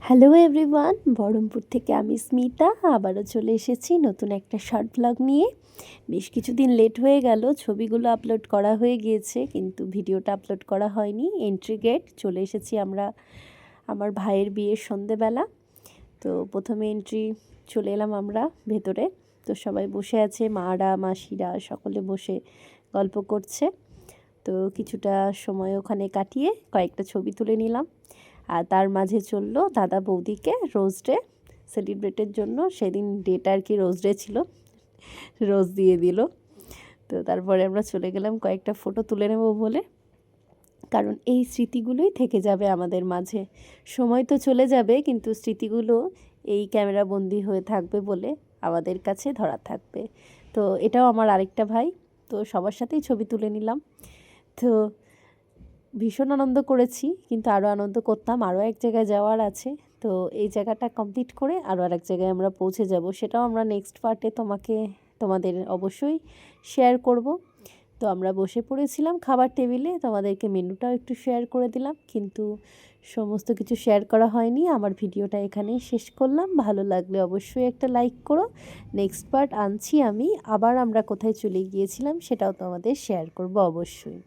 Hello everyone, Baharampur থেকে আমি স্মিতা আবারও চলে এসেছি নতুন একটা শর্ট ব্লগ নিয়ে। বেশ কিছুদিন লেট হয়ে গেল, ছবিগুলো আপলোড করা হয়ে গিয়েছে কিন্তু ভিডিওটা আপলোড করা হয়নি। এন্ট্রি গেট চলে এসেছি আমরা আমার ভাইয়ের বিয়ের সন্ধেবেলা। তো প্রথমে এন্ট্রি চলে এলাম আমরা ভেতরে। তো সবাই বসে আছে, মারা মাসিরা সকলে বসে গল্প করছে। তো কিছুটা সময় ওখানে কাটিয়ে কয়েকটা ছবি তুলে নিলাম। আর তার মাঝে চললো দাদা বৌদিকে রোজ ডে সেলিব্রেটের জন্য। সেদিন ডেটা আর কি রোজ ডে ছিল, রোজ দিয়ে দিল। তো তারপরে আমরা চলে গেলাম কয়েকটা ফটো তুলে নেব বলে, কারণ এই স্মৃতিগুলোই থেকে যাবে আমাদের মাঝে। সময় তো চলে যাবে কিন্তু স্মৃতিগুলো এই ক্যামেরা বন্দি হয়ে থাকবে বলে আমাদের কাছে ধরা থাকবে। তো এটাও আমার আরেকটা ভাই, তো সবার সাথেই ছবি তুলে নিলাম। তো ভীষণ আনন্দ করেছি, কিন্তু আরও আনন্দ করতাম, আরও এক জায়গায় যাওয়ার আছে। তো এই জায়গাটা কমপ্লিট করে আরও আরেক জায়গায় আমরা পৌঁছে যাব, সেটাও আমরা নেক্সট পার্টে তোমাদের অবশ্যই শেয়ার করব। তো আমরা বসে পড়েছিলাম খাবার টেবিলে, তোমাদেরকে মেনুটাও একটু শেয়ার করে দিলাম, কিন্তু সমস্ত কিছু শেয়ার করা হয়নি। আমার ভিডিওটা এখানেই শেষ করলাম। ভালো লাগলে অবশ্যই একটা লাইক করো। নেক্সট পার্ট আনছি আমি, আবার আমরা কোথায় চলে গিয়েছিলাম সেটাও তোমাদের শেয়ার করব অবশ্যই।